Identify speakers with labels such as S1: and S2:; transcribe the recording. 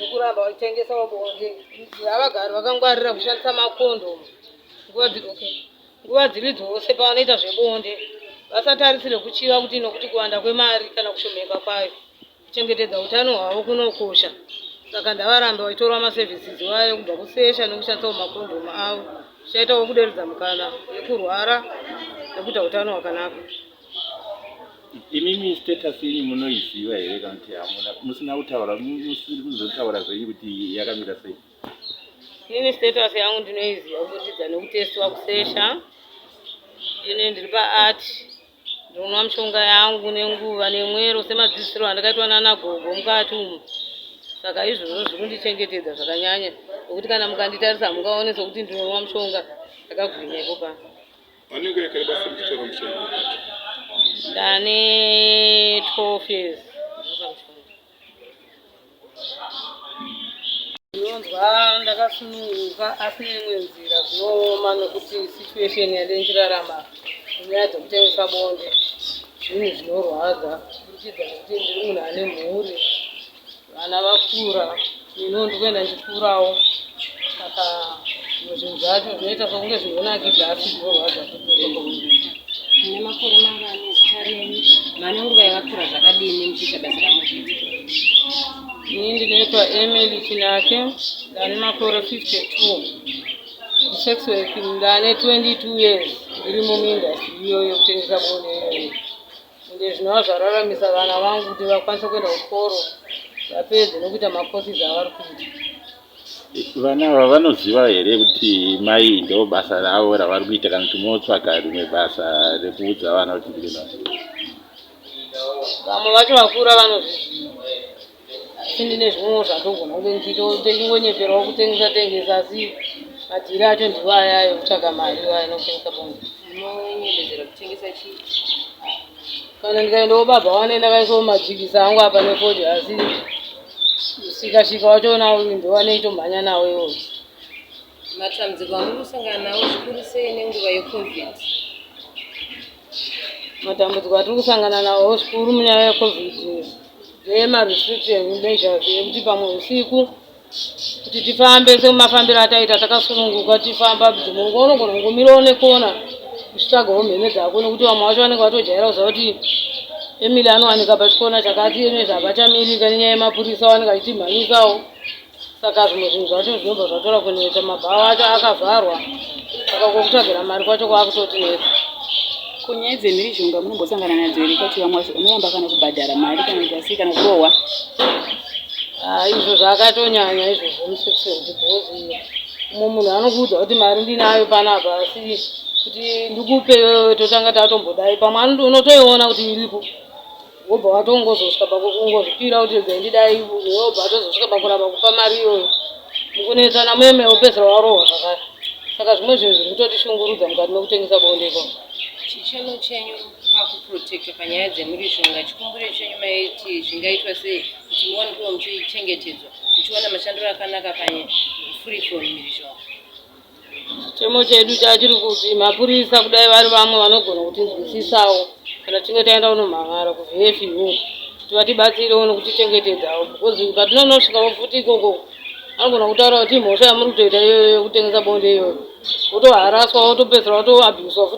S1: nekuramba vachitengesawo bonde. Havagari vakangwarira kushandisa makondomu nguva dziri dzose pavanoita zvebonde. Vasatarisire kuchiva kuti nokuti kuwanda kwemari kana kushomeka kwayo. Kuchengetedza utano hwavo kunokosha. Saka ndavaramba vachitora masevhisizi vayo kubva kusesha nekushandisawo makondomu avo. Zvichaitawo kuderedza mukana yekurwara nekuita utano hwakanaka.
S2: Imimi status yenyu munoiziva here kana kuti hamuna? Musina kutaura, musiri kuzotaura zvenyu kuti yakamira sei?
S1: Ini status yangu ndinoiziva kubudikidza nekutestiwa kusesha. Ini ndiri paart. Ndinonwa mishonga yangu nenguva nemwero semadzidzisiro andakaitwa nana gogo mukati umu. Saka izvozvo zviri kundichengetedza zvakanyanya. Nokuti kana mukanditarisa mungaone sokuti ndinonwa mishonga yakagwinya ipo pano.
S3: Wanenge yakareba sei kutora mushonga?
S1: Ndane 12 years. Ndinonzwa ndakasununguka asi neimwe nzira zvinooma nokuti situation yandichirarama nyaya dzekutengesa bonde zvinhu zvinorwadza kubudikidza nekuti ndiri munhu ane mhuri, vana vakura, nino ndikuenda ndichikurawo. Saka zvinhu zvacho zvinoita sokunge zvinonakidza asi zvinorwadza.
S4: Mune makore mangani zita renyu? Mane nguva yakakura zvakadini muchiita basa ramunoita?
S1: Ini ndinoitwa Emily Chinake, ndane makore 52. Sex work ndane 22 years ndiri muindustry iyoyo yekutengesa bonde. Ende zvinova zvararamisa vana vangu kuti vakwanise kuenda kuchikoro vapedze nekuita makourses avari kuita.
S2: Vana ava vanoziva here kuti mai ndo basa ravo ravari kuita kana kuti munotsvaga rimwe basa rekuudza vana kuti ndiri basa?
S1: Vamwe vacho vakura vanozviziva. Asi ndine zvimwewo zvandogona kunge ndichingonyeperawo kutengesa asi madhiri acho ndiwo aya ekutsvaga mari vaya nekutengesa bonde.
S4: Munonyemedzera kutengesa chii?
S1: Kana ndikaendawo baba wane ndakaisawo majikisa angu apa nefodhi asi sikashika wachoona uri ndowanoitomhanya nawo iwoyo.
S4: Matambudziko amuri kusangana nawo zvikuru sei nenguva yeCovid?
S1: Matambudziko atiri kusangana nawo zvikuru munyaya yeCovid ndemarestriction measures ekuti pamwe usiku kuti tifambe semafambiro ataita takasununguka tifamba kuti munhu unogona kungomirawo nekona uchitsvagawo mhene dzako nekuti vamwe vacho vanenge vatojaira kuziva kuti Emily anowanika pachikona chakati ene zvapachamilika nenyaya yemapurisa vanenge vachitimhanyisawo. Saka zvimwe zvinhu zvacho zvinobva zvatora kuneta, mabhawa acho akavharwa. Saka kokutsvagira mari kwacho kwakutotinetsa.
S4: Kunyaya dzemhirizhonga munombosangana nadzo here kuti vamwe unoyamba kana kubhadhara mari kana kuti kana kurohwa?
S1: Izvo zvakatonyanya izvozvo musection because umwe munhu anokuudza kuti mari ndinayo panapa asi kuti ndikupe wewe totanga tatombodai pamwe anoti unotoiona kuti iripo wobva watongozosvika pakungozvipira kuti regai ndidai wobva watozosvika pakuramba kupa mari iyoyo mukunetsana meme wopedzera warohwa zvakare. Saka zvimwe zvinhu zviri kutotishungurudza mukati mekutengesa bonde ipapo.
S4: Chicheno chenyu pakuprotecta panyaya dzemhirizhonga, chikumbiro chenyu maiti zvingaitwa sei kuti muwanikwewo muchichengetedzwa muchiwana mashandiro akanaka panyaya free from mhirizhonga?
S1: Chemo chedu chachiri kuti mapurisa kudai vari vamwe vanogona kutinzwisisawo kana tinge taenda kunomhangara kuvfU kuti vatibatsirewo nekutichengetedzawo because patinonosvikawo futi ikoko anogona kutaura kuti mhosva yamuri kutoita iyoyo yekutengesa bonde iyoyo wotoharaswa wotopedzera wotoabhuswa futi.